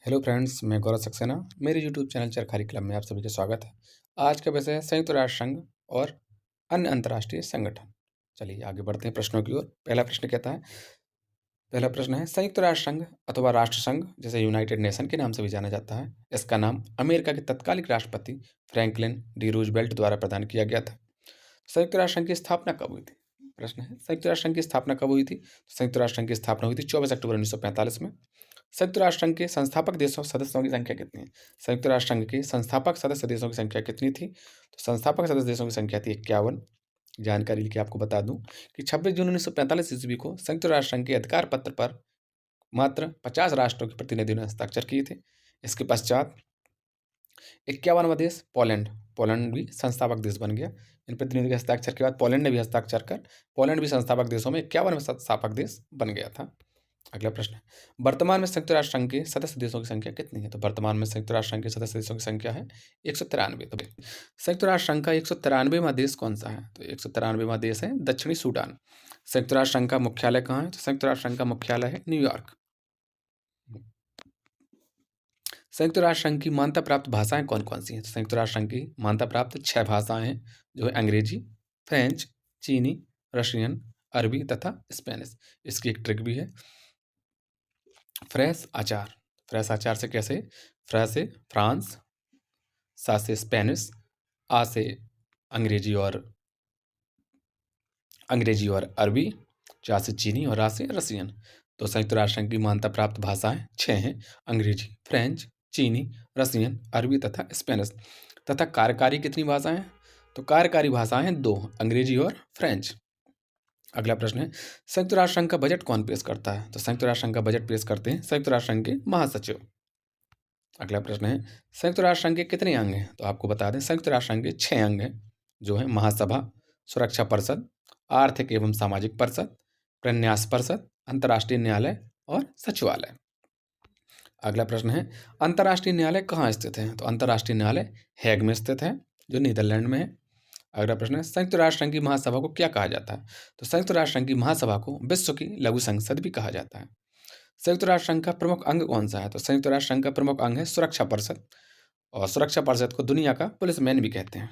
Hello friends, मैं गौरव सक्सेना। मेरे YouTube channel Charkhari club में आप सभी का स्वागत है। आज का विषय है संयुक्त राष्ट्र संघ और अन्य अंतर्राष्ट्रीय संगठन। चलिए आगे बढ़ते हैं प्रश्नों की ओर। पहला प्रश्न है संयुक्त राष्ट्र संघ अथवा राष्ट्र संघ, जिसे यूनाइटेड नेशन के नाम से भी जाना जाता है, इसका नाम अमेरिका के तत्कालिक राष्ट्रपति फ्रैंकलिन डी रूजवेल्ट द्वारा प्रदान किया गया था। संयुक्त राष्ट्र संघ की स्थापना कब हुई थी? प्रश्न है संयुक्त राष्ट्र संघ की स्थापना कब हुई थी? संयुक्त राष्ट्र संघ की स्थापना हुई थी 24 अक्टूबर 1945 में। संयुक्त राष्ट्र संघ के संस्थापक देशों सदस्यों की संख्या कितनी है? संयुक्त राष्ट्र संघ के संस्थापक सदस्य देशों की संख्या कितनी थी? तो संस्थापक सदस्य देशों की संख्या थी 51। जानकारी लिखिए, आपको बता दूं कि 26 जून 1945 ईस्वी को संयुक्त राष्ट्र संघ के अधिकार पत्र पर मात्र 50 राष्ट्रों के प्रतिनिधियों ने हस्ताक्षर किए थे। इसके पश्चात 51वां देश पोलैंड भी संस्थापक देश बन गया। इन प्रतिनिधियों के हस्ताक्षर के बाद पोलैंड ने भी हस्ताक्षर कर पोलैंड भी संस्थापक देशों में 51वां संस्थापक देश बन गया था। अगला प्रश्न है वर्तमान में संयुक्त राष्ट्र संघ के सदस्य देशों की संख्या कितनी है? तो वर्तमान में संयुक्त राष्ट्र संघ के सदस्य देशों की संख्या है 193। तो संयुक्त राष्ट्र संघ का 193वां देश कौन सा है? तो 193वां देश है दक्षिणी सूडान। संयुक्त राष्ट्र संघ का मुख्यालय कहाँ है? तो संयुक्त राष्ट्र संघ का मुख्यालय है न्यूयॉर्क। संयुक्त राष्ट्र संघ की मान्यता प्राप्त भाषाएं कौन कौन सी हैं? तो संयुक्त राष्ट्र संघ की मान्यता प्राप्त 6 भाषाएं हैं, जो है अंग्रेजी, फ्रेंच, चीनी, रशियन, अरबी तथा स्पेनिश। इसकी एक ट्रिक भी है, फ्रेंच आचार। फ्रेंच आचार से कैसे? फ्रेंच से फ्रांस, सा से स्पेनिश, आ से अंग्रेजी और अरबी, चा से चीनी और रा से रसियन। तो संयुक्त राष्ट्र संघ की मान्यता प्राप्त भाषाएं 6 हैं, अंग्रेजी, फ्रेंच, चीनी, रसियन, अरबी तथा स्पेनिश। तथा कार्यकारी कितनी भाषाएं हैं? तो कार्यकारी भाषाएं हैं 2, अंग्रेजी और फ्रेंच। अगला प्रश्न है संयुक्त राष्ट्र संघ का बजट कौन पेश करता है? तो संयुक्त राष्ट्र संघ का बजट पेश करते हैं संयुक्त राष्ट्र संघ के महासचिव। अगला प्रश्न है संयुक्त राष्ट्र संघ के कितने अंग हैं? तो आपको बता दें संयुक्त राष्ट्र संघ के 6 अंग हैं, जो है महासभा, सुरक्षा परिषद, आर्थिक एवं सामाजिक परिषद, प्रन्यास परिषद, अंतर्राष्ट्रीय न्यायालय और सचिवालय। अगला प्रश्न है अंतर्राष्ट्रीय न्यायालय कहाँ स्थित है? तो अंतर्राष्ट्रीय न्यायालय हैग में स्थित है, जो नीदरलैंड में है। अगला प्रश्न है संयुक्त राष्ट्र संघ की महासभा को क्या कहा जाता है? तो संयुक्त राष्ट्र संघ की महासभा को विश्व की लघु संसद भी कहा जाता है। संयुक्त राष्ट्र संघ का प्रमुख अंग कौन सा है? तो संयुक्त राष्ट्र संघ का प्रमुख अंग है सुरक्षा परिषद, और सुरक्षा परिषद को दुनिया का पुलिस मैन भी कहते हैं।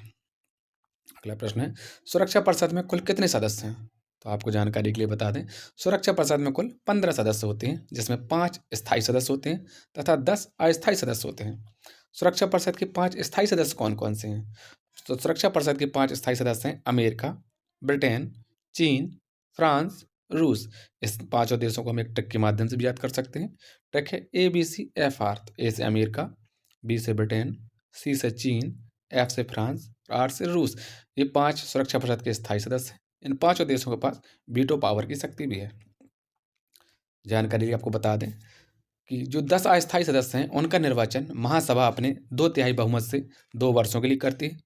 अगला प्रश्न है सुरक्षा परिषद में कुल कितने सदस्य हैं? तो आपको जानकारी के लिए बता दें सुरक्षा परिषद में कुल 15 सदस्य होते हैं, जिसमें 5 स्थायी सदस्य होते हैं तथा 10 अस्थायी सदस्य होते हैं। सुरक्षा परिषद के 5 स्थायी सदस्य कौन कौन से हैं? तो सुरक्षा परिषद के 5 स्थायी सदस्य हैं अमेरिका, ब्रिटेन, चीन, फ्रांस, रूस। इस पांचों देशों को हम एक ट्रिक के माध्यम से भी याद कर सकते हैं। ट्रिक है ABCFR। तो ए से अमेरिका, बी से ब्रिटेन, सी से चीन, एफ से फ्रांस, आर से रूस। ये 5 सुरक्षा परिषद के स्थायी सदस्य हैं। इन पांचों देशों के पास वीटो पावर की शक्ति भी है। जानकारी आपको बता दें कि जो 10 अस्थायी सदस्य हैं उनका निर्वाचन महासभा अपने 2/3 बहुमत से 2 वर्षों के लिए करती है।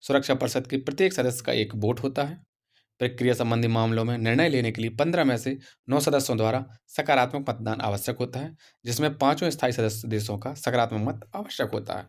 सुरक्षा परिषद के प्रत्येक सदस्य का एक वोट होता है। प्रक्रिया संबंधी मामलों में निर्णय लेने के लिए 15 में से 9 सदस्यों द्वारा सकारात्मक मतदान आवश्यक होता है, जिसमें 5 स्थायी सदस्य देशों का सकारात्मक मत आवश्यक होता है।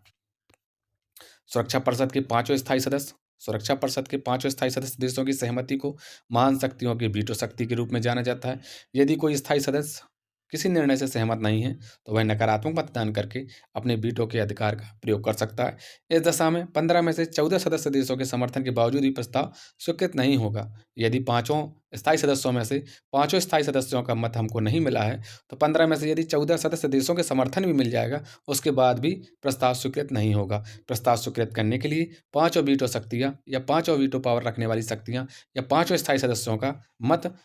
सुरक्षा परिषद के 5 स्थायी सदस्य सुरक्षा परिषद के 5 स्थायी सदस्य देशों की सहमति को महान शक्तियों की वीटो शक्ति के रूप में जाना जाता है। यदि कोई स्थायी सदस्य किसी निर्णय से सहमत नहीं है तो वह नकारात्मक मतदान करके अपने वीटो के अधिकार का प्रयोग कर सकता है। इस दशा में 15 में से 14 सदस्य देशों के समर्थन के बावजूद भी प्रस्ताव स्वीकृत नहीं होगा। यदि 5 स्थायी सदस्यों में से 5 स्थायी सदस्यों का मत हमको नहीं मिला है तो 15 में से यदि 14 सदस्य देशों के समर्थन भी मिल जाएगा, उसके बाद भी प्रस्ताव स्वीकृत नहीं होगा। प्रस्ताव स्वीकृत करने के लिए 5 वीटो शक्तियाँ या 5 वीटो पावर रखने वाली शक्तियाँ या 5 स्थायी सदस्यों का मत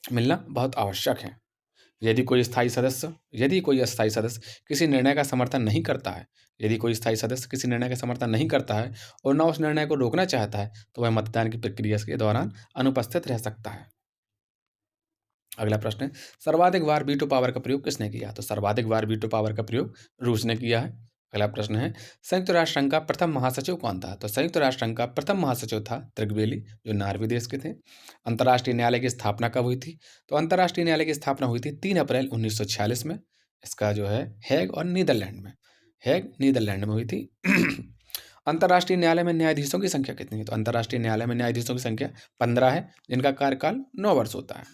मिलना बहुत आवश्यक है। यदि कोई अस्थायी सदस्य किसी निर्णय का समर्थन नहीं करता है और न उस निर्णय को रोकना चाहता है तो वह मतदान की प्रक्रिया के दौरान अनुपस्थित रह सकता है। अगला प्रश्न है सर्वाधिक बार वीटो पावर का प्रयोग किसने किया? तो सर्वाधिक बार वीटो पावर का प्रयोग रूस ने किया है। अगला प्रश्न है संयुक्त राष्ट्र संघ का प्रथम महासचिव कौन था? तो संयुक्त राष्ट्र संघ का प्रथम महासचिव था त्रिगवेली, जो नॉर्वे देश के थे। अंतर्राष्ट्रीय न्यायालय की स्थापना कब हुई थी? तो अंतर्राष्ट्रीय न्यायालय की स्थापना हुई थी 3 अप्रैल 1946 में। इसका जो है हैग नीदरलैंड में हुई थी। अंतर्राष्ट्रीय न्यायालय में न्यायाधीशों की संख्या कितनी है? तो अंतर्राष्ट्रीय न्यायालय में न्यायाधीशों की संख्या 15 है, जिनका कार्यकाल 9 वर्ष होता है।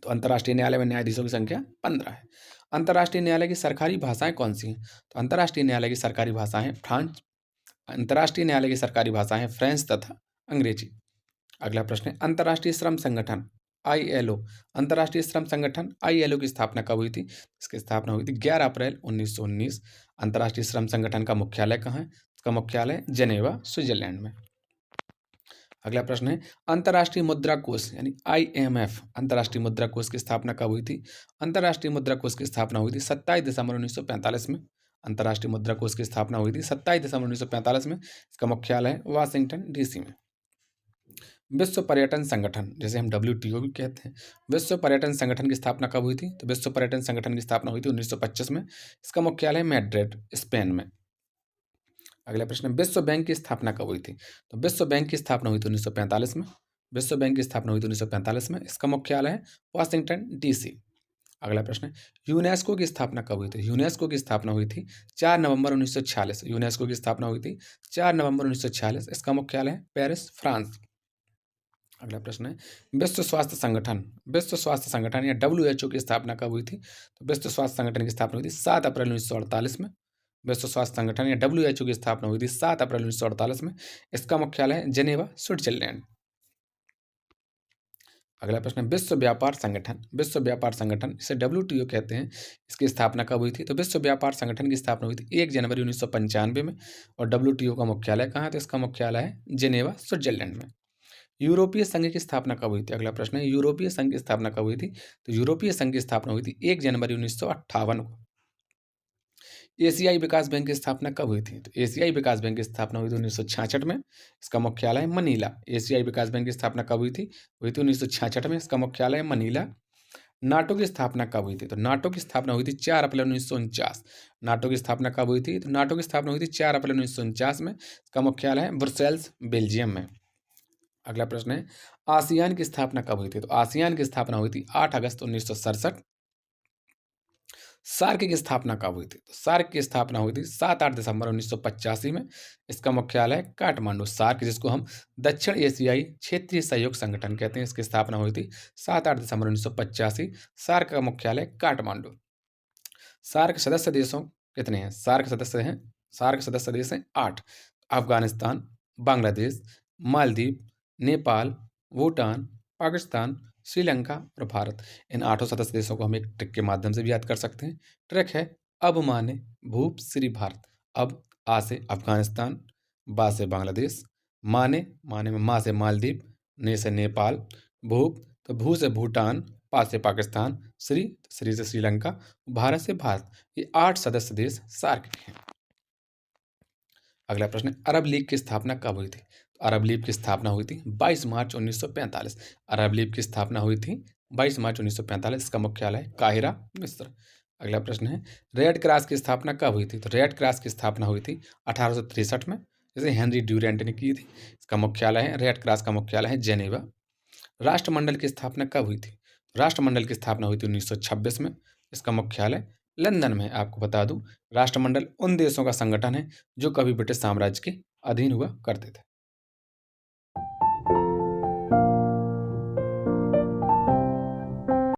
तो अंतर्राष्ट्रीय न्यायालय में न्यायाधीशों की संख्या 15 है। अंतर्राष्ट्रीय न्यायालय की सरकारी भाषाएं कौन सी हैं? तो अंतर्राष्ट्रीय न्यायालय की सरकारी भाषाएं फ्रांस अंतर्राष्ट्रीय न्यायालय की सरकारी भाषाएं हैं फ्रेंच तथा अंग्रेजी। अगला प्रश्न है अंतर्राष्ट्रीय श्रम संगठन आईएलओ। अंतर्राष्ट्रीय श्रम संगठन आईएलओ की स्थापना कब हुई थी? इसकी स्थापना हुई थी 11 अप्रैल 1919। अंतर्राष्ट्रीय श्रम संगठन का मुख्यालय कहाँ है? इसका मुख्यालय जेनेवा, स्विट्जरलैंड में। अगला प्रश्न है अंतर्राष्ट्रीय मुद्रा कोष यानी आईएमएफ, अंतर्राष्ट्रीय मुद्रा कोष की स्थापना कब हुई थी? अंतर्राष्ट्रीय मुद्रा कोष की स्थापना हुई थी 27 दिसंबर 1945 में। अंतर्राष्ट्रीय मुद्रा कोष की स्थापना हुई थी 27 दिसंबर 1945 में। इसका मुख्यालय है वाशिंगटन डीसी में। विश्व पर्यटन संगठन, जैसे हम WTO भी कहते हैं, विश्व पर्यटन संगठन की स्थापना कब हुई थी? तो विश्व पर्यटन संगठन की स्थापना हुई थी 1925 में। इसका मुख्यालय मैड्रिड, स्पेन में। अगला प्रश्न, विश्व बैंक की स्थापना कब हुई थी? तो विश्व बैंक की स्थापना हुई थी 1945 में। विश्व बैंक की स्थापना हुई थी 1945 में। इसका मुख्यालय है वाशिंगटन डीसी। अगला प्रश्न, यूनेस्को की स्थापना कब हुई थी? यूनेस्को की स्थापना हुई थी 4 नवंबर 1946। यूनेस्को की स्थापना हुई थी 4 नवंबर 1946। इसका मुख्यालय है पेरिस, फ्रांस। अगला प्रश्न है विश्व स्वास्थ्य संगठन, विश्व स्वास्थ्य संगठन या WHO की स्थापना कब हुई थी? तो विश्व स्वास्थ्य संगठन की स्थापना हुई थी 7 अप्रैल 1948 में। विश्व स्वास्थ्य संगठन या WHO की स्थापना हुई थी 7 अप्रैल 1948 में। इसका मुख्यालय है जेनेवा, स्विट्जरलैंड। अगला प्रश्न है विश्व व्यापार संगठन, विश्व व्यापार संगठन इसे WTO कहते हैं, इसकी स्थापना कब हुई थी? तो विश्व व्यापार संगठन की स्थापना हुई थी 1 जनवरी 1995 में। और WTO का मुख्यालय कहाँ है? तो इसका मुख्यालय है जेनेवा, स्विट्जरलैंड में। यूरोपीय संघ की स्थापना कब हुई थी? अगला प्रश्न है यूरोपीय संघ की स्थापना कब हुई थी? तो यूरोपीय संघ की स्थापना हुई थी 1 जनवरी 1958 को। एशियाई विकास बैंक की स्थापना कब हुई थी? तो एशियाई विकास बैंक की स्थापना हुई थी 1966 में। इसका मुख्यालय है मनीला। एशियाई विकास बैंक की स्थापना कब हुई थी? 1966 में। इसका मुख्यालय है मनीला। नाटो की स्थापना कब हुई थी? तो नाटो की स्थापना हुई थी 4 अप्रैल 1949। नाटो की स्थापना कब हुई थी? तो नाटो की स्थापना हुई थी 4 अप्रैल 1949 में। इसका मुख्यालय है ब्रुसेल्स, बेल्जियम में। अगला प्रश्न है आसियान की स्थापना कब हुई थी? तो आसियान की स्थापना हुई थी 8 अगस्त 1967। सार्क की स्थापना कब हुई थी? तो सार्क की स्थापना हुई थी 7-8 दिसंबर 1985 में। इसका मुख्यालय है काठमांडू। सार्क, जिसको हम दक्षिण एशियाई क्षेत्रीय सहयोग संगठन कहते हैं, इसकी स्थापना हुई थी 7-8 दिसंबर 1985। सार्क का मुख्यालय काठमांडू। सार्क सदस्य देशों कितने हैं? सार्क सदस्य देश हैं 8। अफगानिस्तान, बांग्लादेश, मालदीव, नेपाल, भूटान, पाकिस्तान, श्रीलंका और भारत। इन 8 सदस्य देशों को हम एक ट्रिक के माध्यम से भी याद कर सकते हैं। ट्रिक है अब माने भूप श्री भारत। अब आ से अफगानिस्तान, बा से बांग्लादेश, माने में माँ से मालदीव, ने से नेपाल, भूप तो भू से भूटान, पा से पाकिस्तान, श्री से श्रीलंका, भारत से भारत। ये 8 सदस्य देश सार्क के हैं। अगला प्रश्न, अरब लीग की स्थापना कब हुई थी? अरब लीग की स्थापना हुई थी 22 मार्च 1945। अरब लीग की स्थापना हुई थी 22 मार्च 1945। इसका मुख्यालय काहिरा, मिस्र। अगला प्रश्न है रेड क्रॉस की स्थापना कब हुई थी? तो रेड क्रॉस की स्थापना हुई थी 1863 में, जैसे हेनरी ड्यूरेंट ने की थी। इसका मुख्यालय है, रेड क्रॉस का मुख्यालय है जेनेवा। राष्ट्रमंडल की स्थापना कब हुई थी? राष्ट्रमंडल की स्थापना हुई थी 1926 में। इसका मुख्यालय लंदन में है। आपको बता दूं, राष्ट्रमंडल उन देशों का संगठन है जो कभी ब्रिटिश साम्राज्य के अधीन हुआ करते थे।